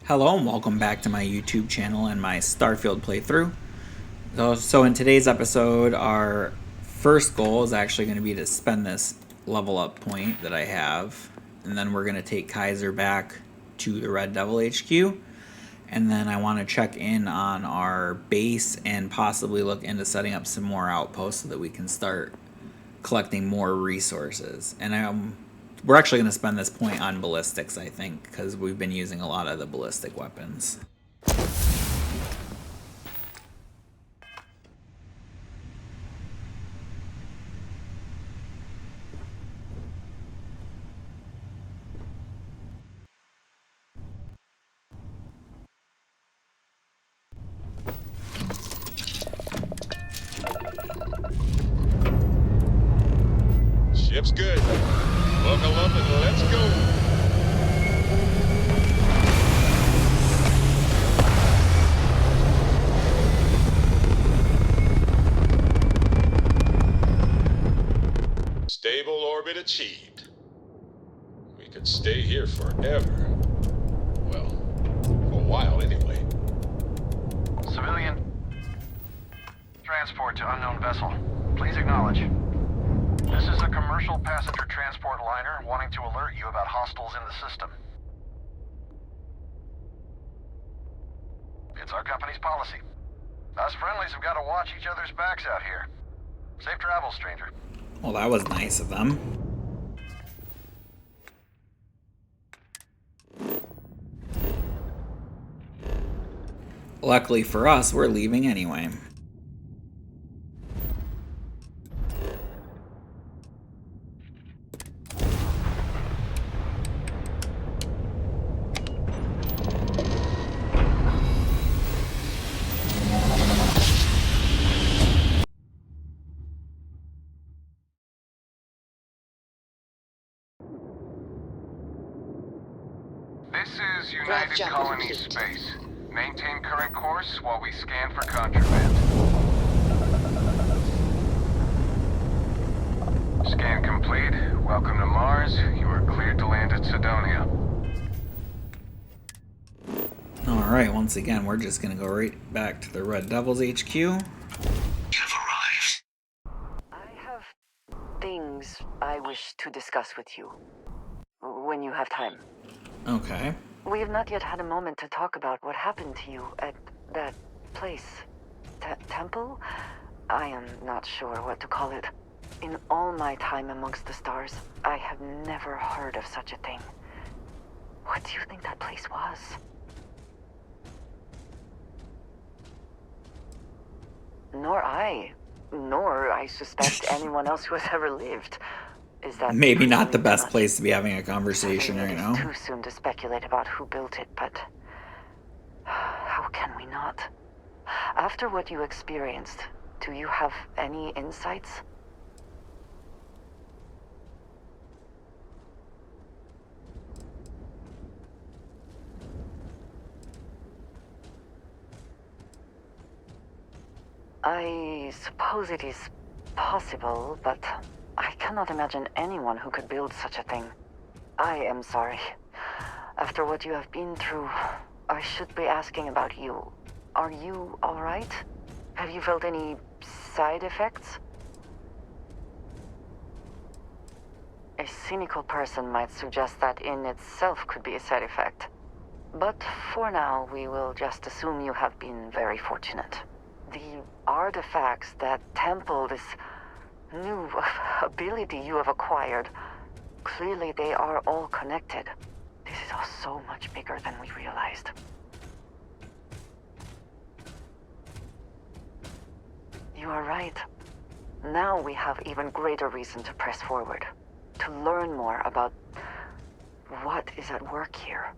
Hello and welcome back to my YouTube channel and my Starfield playthrough. So in today's episode, our first goal is actually going to be to spend this level up point that I have. And then we're going to take Kaiser back to the Red Devil HQ. And then I want to check in on our base and possibly look into setting up some more outposts so that we can start collecting more resources. And we're actually going to spend this point on ballistics, I think, because we've been using a lot of the ballistic weapons. Ship's good. Buckle up and let's go. Stable orbit achieved. We could stay here forever. Well, for a while anyway. Civilian. Transport to unknown vessel. Please acknowledge. This is a commercial passenger transport liner wanting to alert you about hostiles in the system. It's our company's policy. Us friendlies have got to watch each other's backs out here. Safe travels, stranger. Well, that was nice of them. Luckily for us, we're leaving anyway. This is United Colony Space. Maintain current course while we scan for contraband. Scan complete. Welcome to Mars. You are cleared to land at Sidonia. Alright, once again, we're just going to go right back to the Red Devils HQ. You have arrived. I have things I wish to discuss with you. When you have time. Okay. We have not yet had a moment to talk about what happened to you at that place. Temple? I am not sure what to call it. In all my time amongst the stars, I have never heard of such a thing. What do you think that place was? Nor I suspect anyone else who has ever lived. Is that Maybe not the best place to be having a conversation right now. It is too soon to speculate about who built it, but how can we not? After what you experienced, do you have any insights? I suppose it is possible, but I cannot imagine anyone who could build such a thing. I am sorry. After what you have been through, I should be asking about you. Are you all right? Have you felt any side effects? A cynical person might suggest that in itself could be a side effect. But for now, we will just assume you have been very fortunate. The artifacts that temple this new ability you have acquired, clearly they are all connected. This is all so much bigger than we realized. You are right. Now we have even greater reason to press forward, to learn more about what is at work here.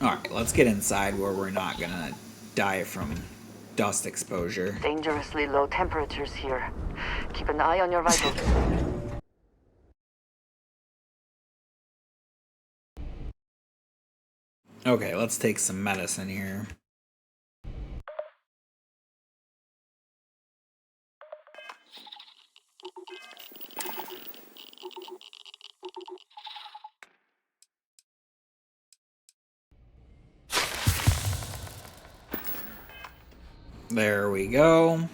Alright, let's get inside where we're not gonna die from dust exposure. Dangerously low temperatures here. Keep an eye on your vitals. Okay, let's take some medicine here. There we go.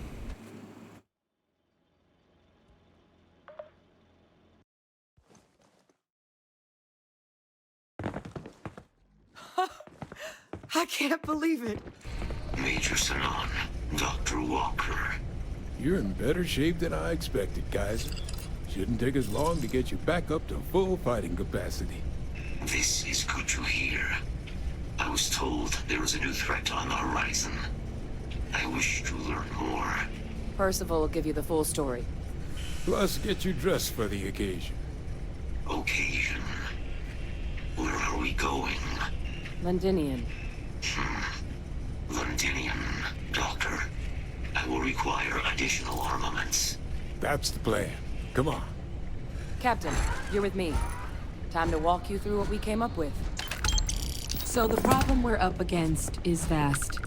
I can't believe it. Major Sanan, Dr. Walker. You're in better shape than I expected, Kaiser. Shouldn't take us long to get you back up to full fighting capacity. This is good to hear. I was told there was a new threat on the horizon. I wish to learn more. Percival will give you the full story. Plus, get you dressed for the occasion. Occasion. Where are we going? Londinian. Londinian, Doctor. I will require additional armaments. That's the plan. Come on. Captain, you're with me. Time to walk you through what we came up with. So the problem we're up against is vast.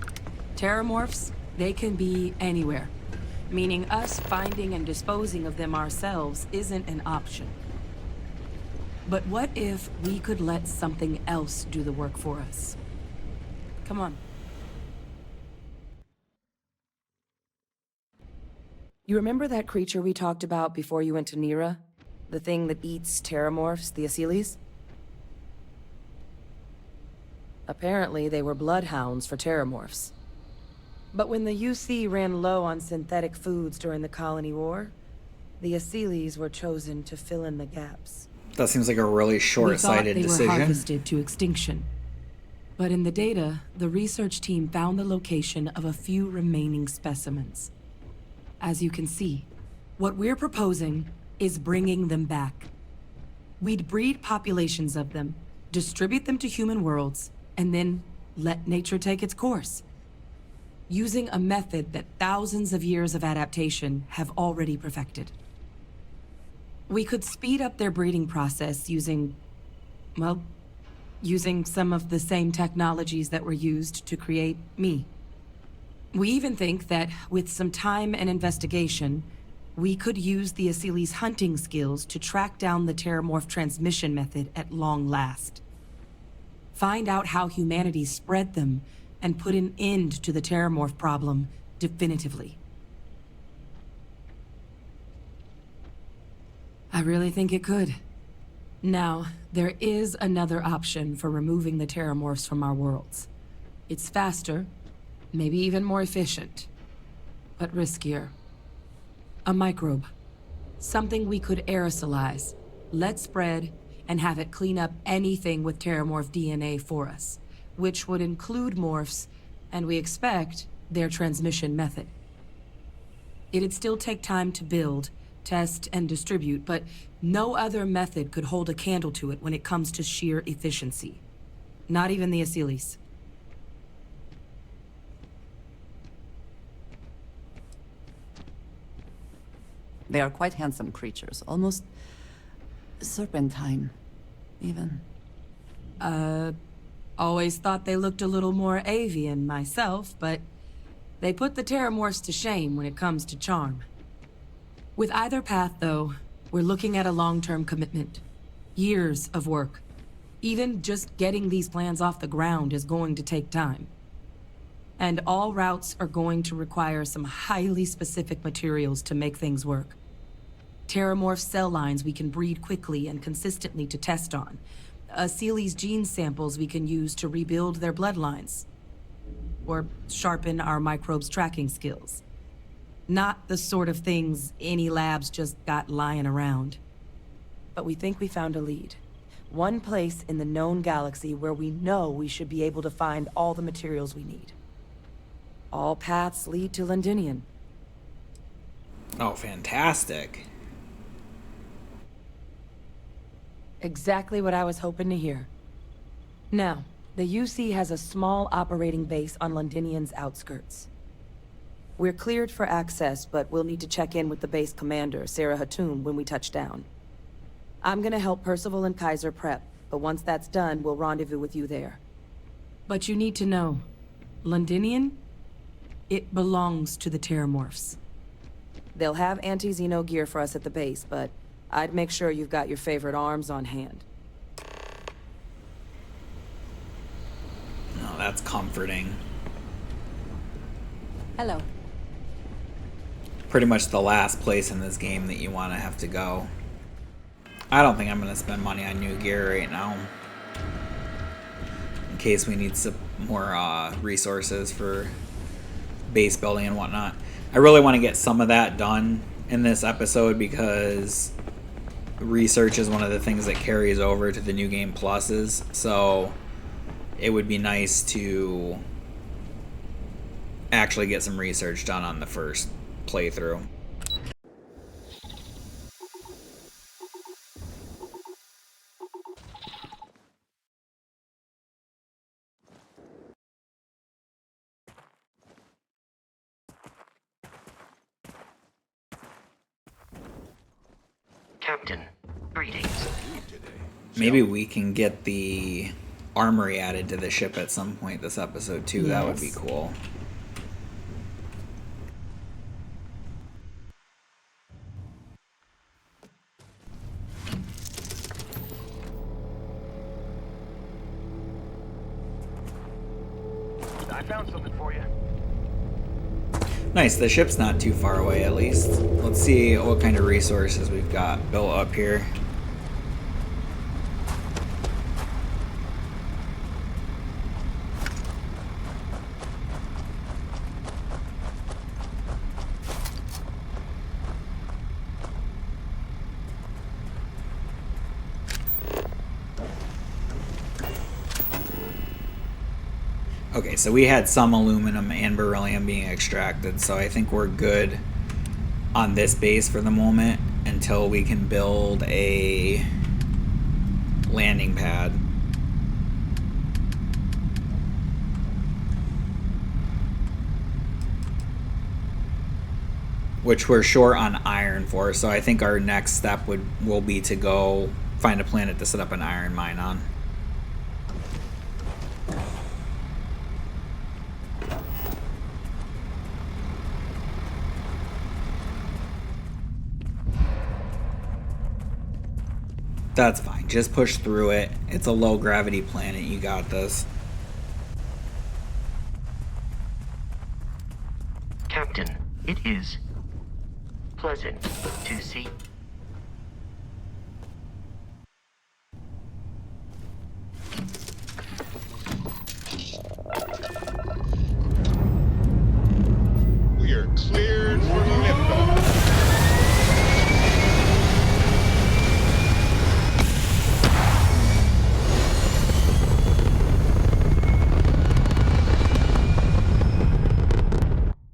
Terramorphs, they can be anywhere. Meaning us finding and disposing of them ourselves isn't an option. But what if we could let something else do the work for us? Come on. You remember that creature we talked about before you went to Nira? The thing that eats terramorphs, the Asylees? Apparently, they were bloodhounds for terramorphs. But when the UC ran low on synthetic foods during the Colony War, the Asylees were chosen to fill in the gaps. That seems like a really short-sighted We thought decision. they were harvested to extinction. But in the data, the research team found the location of a few remaining specimens. As you can see, what we're proposing is bringing them back. We'd breed populations of them, distribute them to human worlds, and then let nature take its course. Using a method that thousands of years of adaptation have already perfected. We could speed up their breeding process using some of the same technologies that were used to create me. We even think that, with some time and investigation, we could use the Asylees' hunting skills to track down the Terramorph transmission method at long last. Find out how humanity spread them, and put an end to the Terramorph problem definitively. I really think it could. Now, there is another option for removing the Terramorphs from our worlds. It's faster, maybe even more efficient, but riskier. A microbe. Something we could aerosolize, let spread, and have it clean up anything with Terramorph DNA for us, which would include morphs, and we expect their transmission method. It'd still take time to build, test, and distribute, but no other method could hold a candle to it when it comes to sheer efficiency. Not even the Asylees. They are quite handsome creatures, almost serpentine, even. Always thought they looked a little more avian myself, but they put the Terramorphs to shame when it comes to charm. With either path, though, we're looking at a long-term commitment. Years of work. Even just getting these plans off the ground is going to take time. And all routes are going to require some highly specific materials to make things work. Terramorph cell lines we can breed quickly and consistently to test on. Asylees' gene samples we can use to rebuild their bloodlines. Or sharpen our microbes' tracking skills. Not the sort of things any labs just got lying around. But we think we found a lead. One place in the known galaxy where we know we should be able to find all the materials we need. All paths lead to Londinian. Oh, fantastic. Exactly what I was hoping to hear. Now, the UC has a small operating base on Londinian's outskirts. We're cleared for access, but we'll need to check in with the base commander, Sarah Hatoum, when we touch down. I'm gonna help Percival and Kaiser prep, but once that's done, we'll rendezvous with you there. But you need to know, Londinian? It belongs to the Terramorphs. They'll have anti-Xeno gear for us at the base, but I'd make sure you've got your favorite arms on hand. Oh, that's comforting. Hello. Pretty much the last place in this game that you want to have to go. I don't think I'm going to spend money on new gear right now, in case we need some more resources for base building and whatnot. I really want to get some of that done in this episode because research is one of the things that carries over to the new game pluses, so it would be nice to actually get some research done on the first playthrough. Captain, greetings. Maybe we can get the armory added to the ship at some point this episode too. That would be Yes. cool. I found something for you. Nice, the ship's not too far away at least. Let's see what kind of resources we've got built up here. Okay, so we had some aluminum and beryllium being extracted, so I think we're good on this base for the moment until we can build a landing pad. Which we're short on iron for, so I think our next step will be to go find a planet to set up an iron mine on. That's fine. Just push through it. It's a low gravity planet. You got this. Captain, it is pleasant to see. We are cleared for liftoff.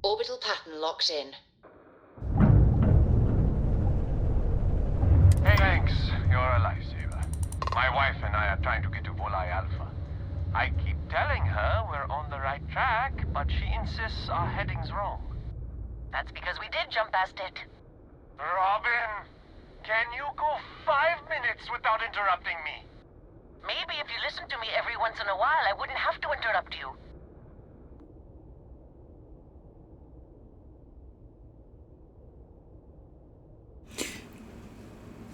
Orbital pattern locked in. Hey, Hanks, you're a lifesaver. My wife and I are trying to get to Volai Alpha. I keep telling her we're on the right track, but she insists our heading's wrong. That's because we did jump past it. Robin, can you go 5 minutes without interrupting me? Maybe if you listened to me every once in a while, I wouldn't have to interrupt you.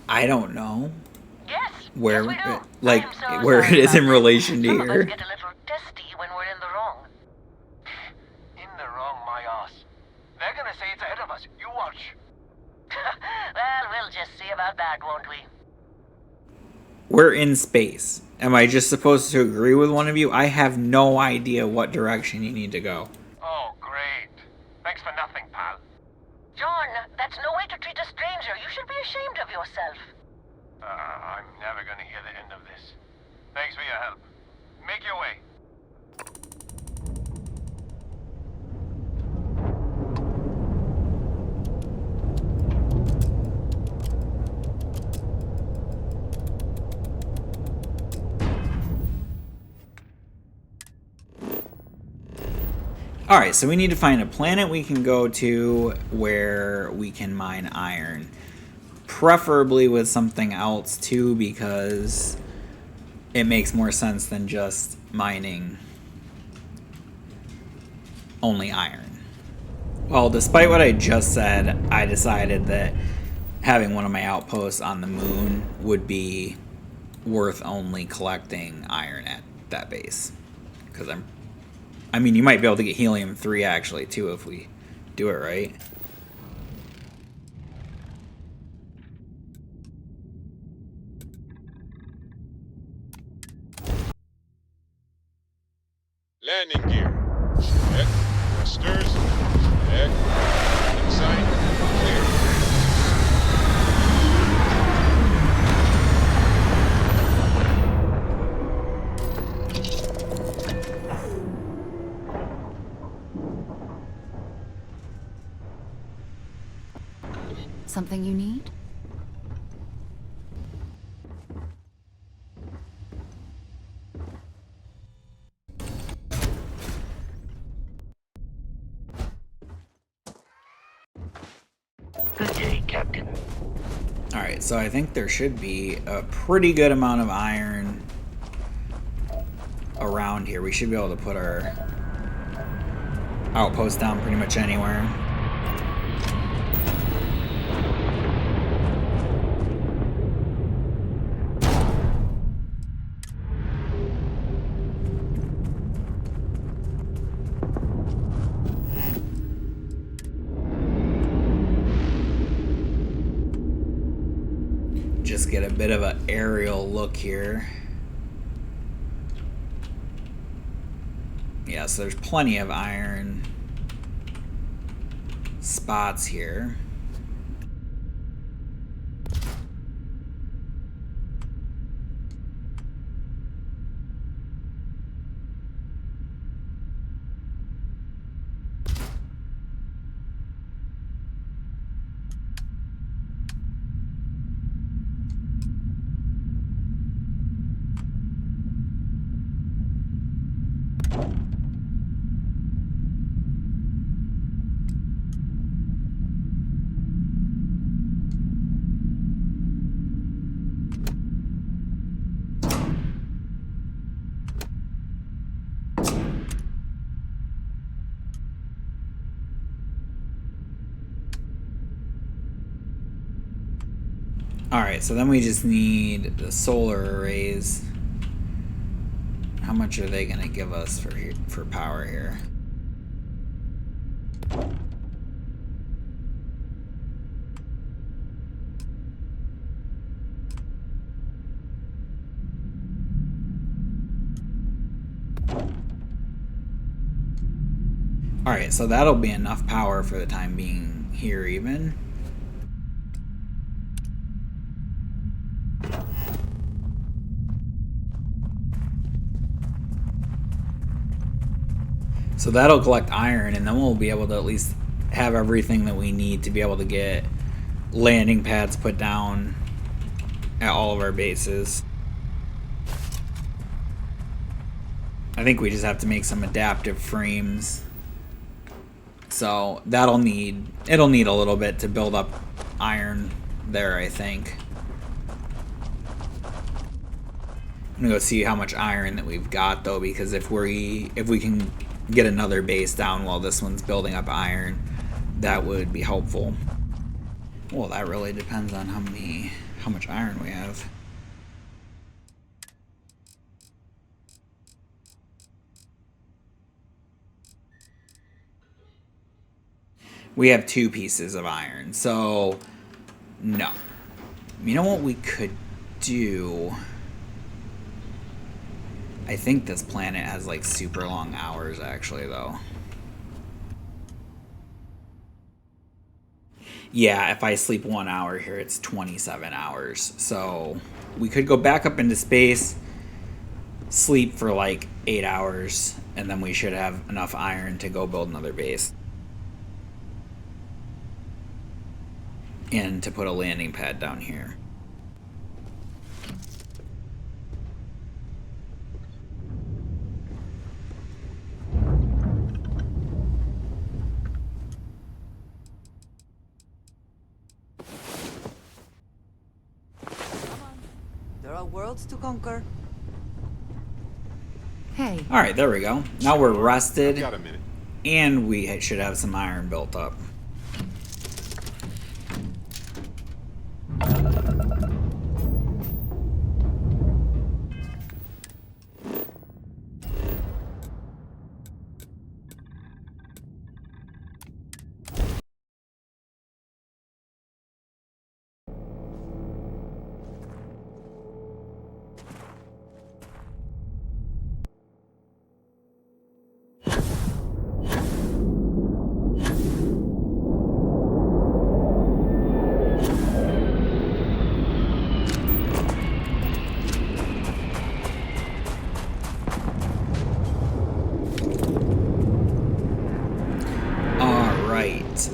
I don't know Yes. where, yes, we do. like, I am so where sorry it is in about relation to Some of us here. get a little testy when we're in the wrong. In the wrong, my ass. They're gonna say it's ahead of us. You watch. Well, we'll just see about that, won't we? We're in space. Am I just supposed to agree with one of you? I have no idea what direction you need to go. Oh, great. Thanks for nothing, pal. John, that's no way to treat a stranger. You should be ashamed of yourself. I'm never gonna hear the end of this. Thanks for your help. Make your way. Alright, so we need to find a planet we can go to where we can mine iron. Preferably with something else too, because it makes more sense than just mining only iron. Well, despite what I just said, I decided that having one of my outposts on the moon would be worth only collecting iron at that base. Because I mean, you might be able to get helium-3 actually too if we do it right. Landing gear. Check. Thrusters. Check. Inside. Clear. Something you need? Good day, Captain. Alright, so I think there should be a pretty good amount of iron around here. We should be able to put our outpost down pretty much anywhere. Just get a bit of an aerial look here. Yeah, so there's plenty of iron spots here. Alright, so then we just need the solar arrays. How much are they going to give us for power here? Alright, so that'll be enough power for the time being here even. So that'll collect iron, and then we'll be able to at least have everything that we need to be able to get landing pads put down at all of our bases. I think we just have to make some adaptive frames. So it'll need a little bit to build up iron there, I think. I'm gonna go see how much iron that we've got though, because if we can get another base down while this one's building up iron, that would be helpful. Well, that really depends on how much iron we have. We have 2 pieces of iron, so no. You know what we could do? I think this planet has like super long hours actually though. Yeah, if I sleep 1 hour here, it's 27 hours. So we could go back up into space, sleep for like 8 hours, and then we should have enough iron to go build another base. And to put a landing pad down here. There are worlds to conquer. Hey. All right, there we go. Now we're rested, Got a minute. and we should have some iron built up.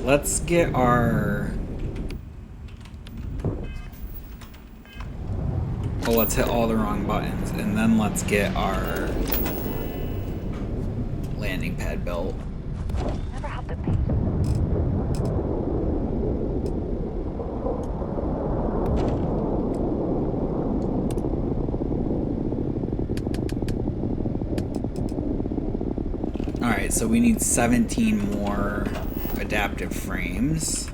let's get our... Oh, let's hit all the wrong buttons, and then let's get our landing pad built. Never had the pain. Alright, so we need 17 more adaptive frames.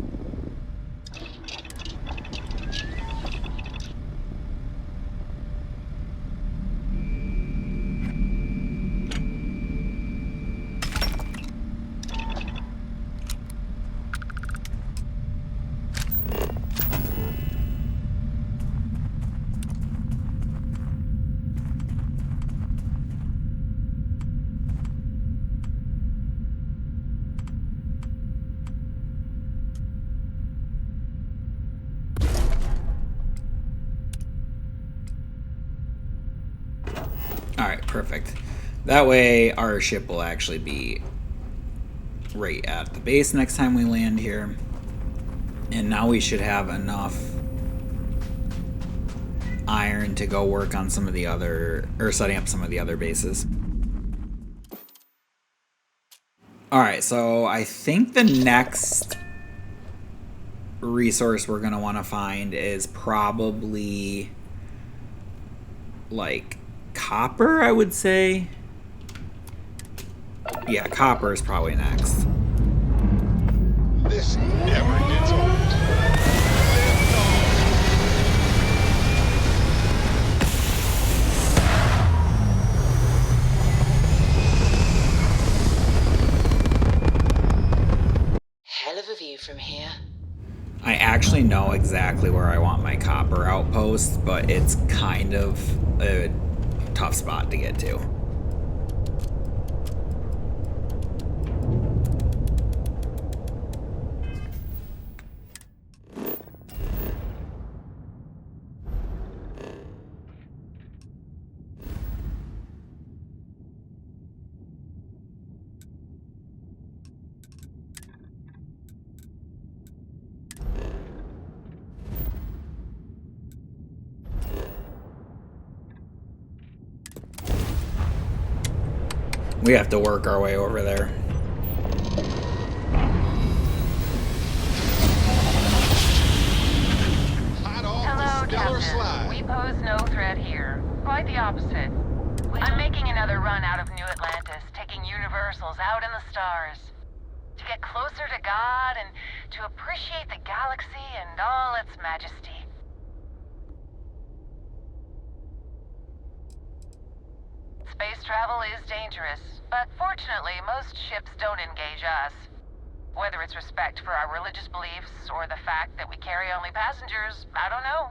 Alright, perfect. That way our ship will actually be right at the base next time we land here. And now we should have enough iron to go work on some of the other, or setting up some of the other bases. Alright, so I think the next resource we're going to want to find is probably like copper, I would say. Yeah, copper is probably next. This never gets old. Hell of a view from here. I actually know exactly where I want my copper outpost, but it's kind of a tough spot to get to. We have to work our way over there. Hot off Hello, the stellar Captain. slide. We pose no threat here. Quite the opposite. I'm making another run out of New Atlantis, taking universals out in the stars. To get closer to God and to appreciate the galaxy and all its majesty. Space travel is dangerous, but fortunately most ships don't engage us. Whether it's respect for our religious beliefs or the fact that we carry only passengers, I don't know.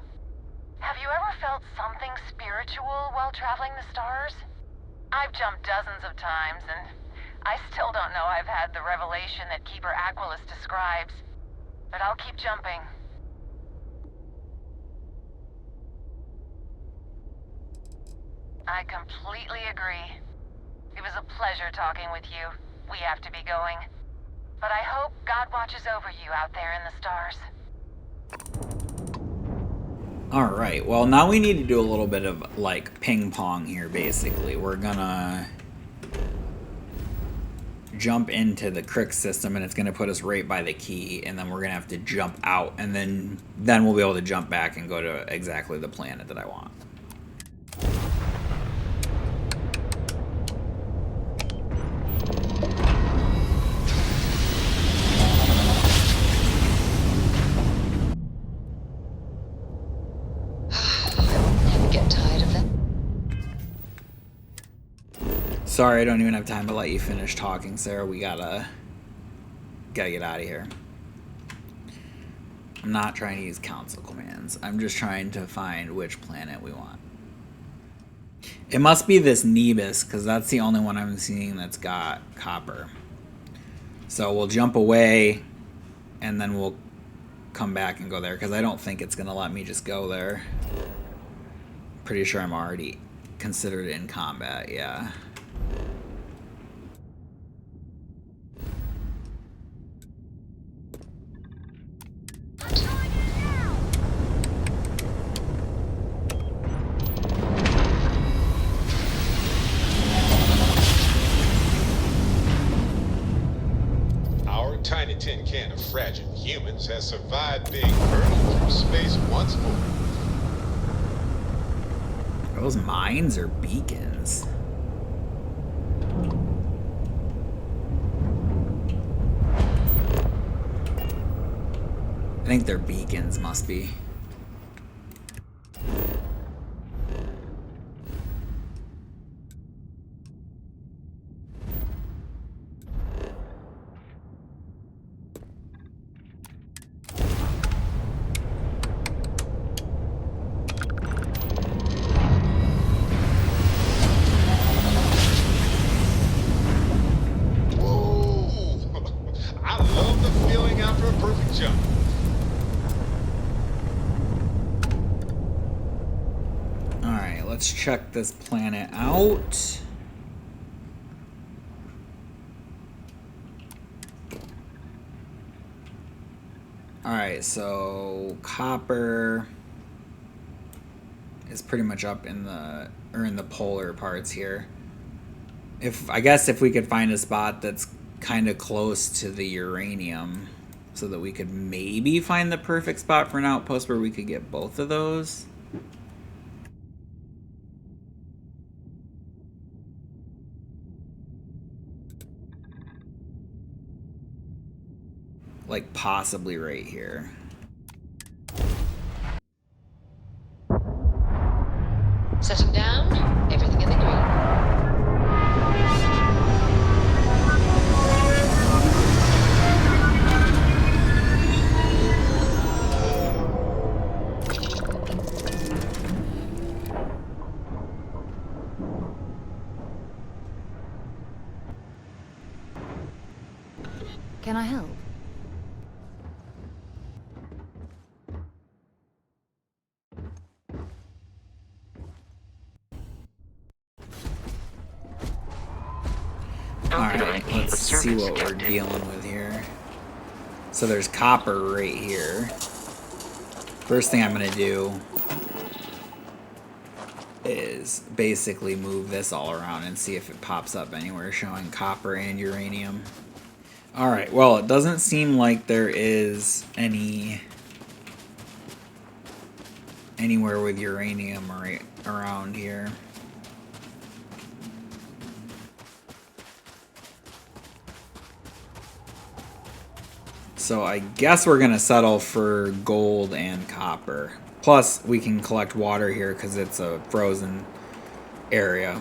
Have you ever felt something spiritual while traveling the stars? I've jumped dozens of times, and I still don't know I've had the revelation that Keeper Aquilus describes. But I'll keep jumping. I completely agree. It was a pleasure talking with you. We have to be going. But I hope God watches over you out there in the stars. Alright, well now we need to do a little bit of like ping pong here basically. We're gonna jump into the crick system and it's gonna put us right by the key, and then we're gonna have to jump out, and then we'll be able to jump back and go to exactly the planet that I want. Get tired of them? Sorry, I don't even have time to let you finish talking, Sarah. We gotta get out of here. I'm not trying to use council commands. I'm just trying to find which planet we want. It must be this Nebus, because that's the only one I'm seeing that's got copper. So we'll jump away, and then we'll come back and go there, because I don't think it's going to let me just go there. Pretty sure I'm already considered in combat, yeah. tiny tin can of fragile humans has survived being hurled through space once more. Are those mines or beacons? I think they're beacons, must be. I love the feeling after a perfect jump. Alright, let's check this planet out. Alright, so copper is pretty much up in the polar parts here. I guess if we could find a spot that's kind of close to the uranium so that we could maybe find the perfect spot for an outpost where we could get both of those. Like possibly right here. Setting down, everything in the green. Can I help? Alright, let's see what we're dealing with here. So there's copper right here. First thing I'm going to do is basically move this all around and see if it pops up anywhere showing copper and uranium. Alright, well, it doesn't seem like there is anywhere with uranium right around here. So I guess we're going to settle for gold and copper. Plus, we can collect water here because it's a frozen area.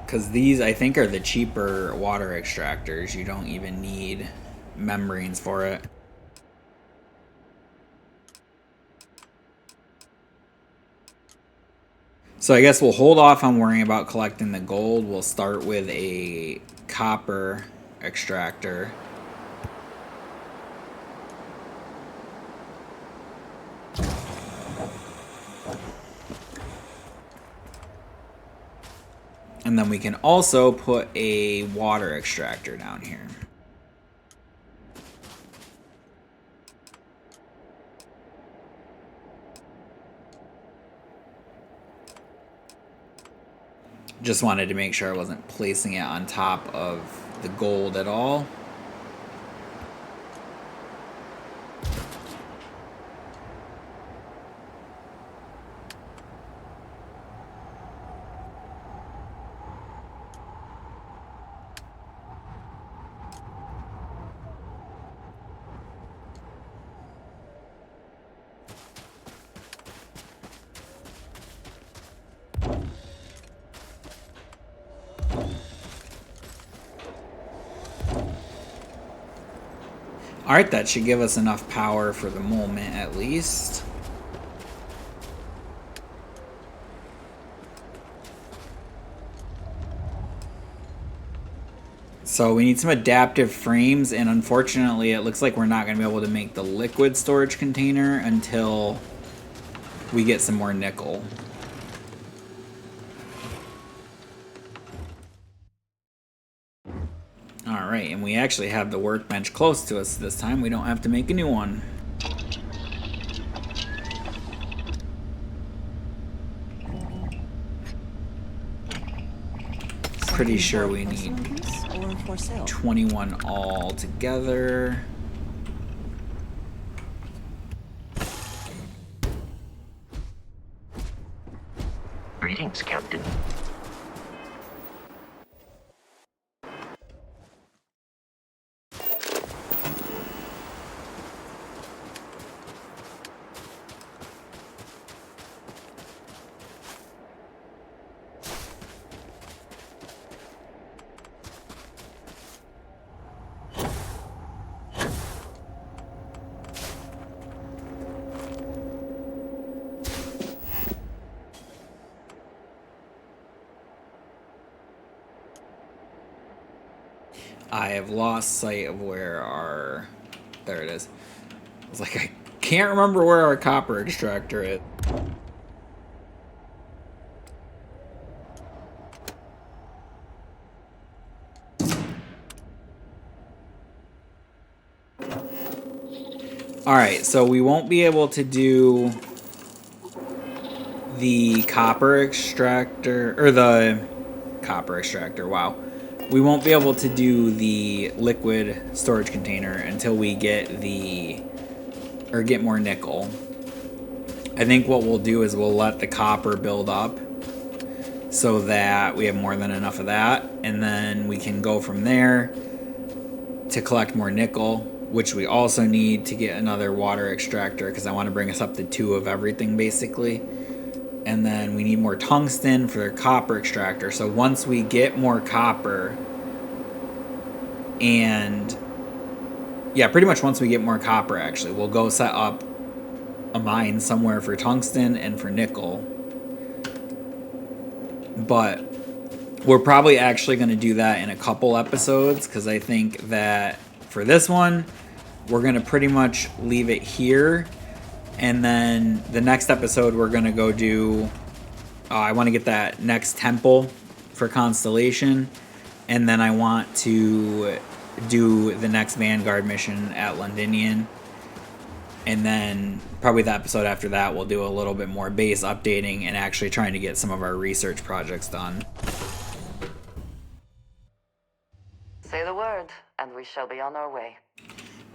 Because these, I think, are the cheaper water extractors. You don't even need membranes for it. So I guess we'll hold off on worrying about collecting the gold. We'll start with a copper extractor. And then we can also put a water extractor down here. Just wanted to make sure I wasn't placing it on top of the gold at all. Alright, that should give us enough power for the moment, at least. So we need some adaptive frames, and unfortunately it looks like we're not going to be able to make the liquid storage container until we get some more nickel. Alright, and we actually have the workbench close to us this time. We don't have to make a new one. pretty sure we need Or for sale? 21 all together. Greetings, Captain. I have lost sight of where our... There it is. I was like, I can't remember where our copper extractor is. Alright, so we won't be able to do the copper extractor, or the copper extractor, wow. We won't be able to do the liquid storage container until we get get more nickel. I think what we'll do is we'll let the copper build up so that we have more than enough of that, and then we can go from there to collect more nickel, which we also need to get another water extractor because I want to bring us up to 2 of everything basically. And then we need more tungsten for the copper extractor. So once we get more copper, and yeah, pretty much once we get more copper, actually, we'll go set up a mine somewhere for tungsten and for nickel. But we're probably actually going to do that in a couple episodes, because I think that for this one, we're going to pretty much leave it here. And then the next episode, we're going to go do... I want to get that next temple for Constellation. And then I want to do the next Vanguard mission at Londinian. And then probably the episode after that, we'll do a little bit more base updating and actually trying to get some of our research projects done. Say the word, and we shall be on our way.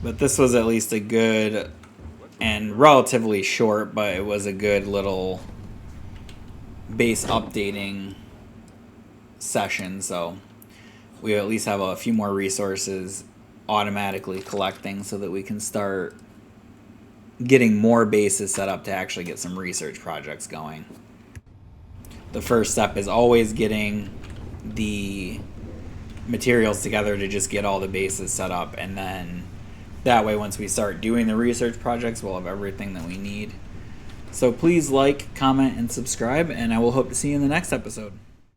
But this was at least a good and relatively short, but it was a good little base updating session. So we at least have a few more resources automatically collecting so that we can start getting more bases set up to actually get some research projects going. The first step is always getting the materials together to just get all the bases set up, and then that way once we start doing the research projects, we'll have everything that we need. So please like, comment, and subscribe, and I will hope to see you in the next episode.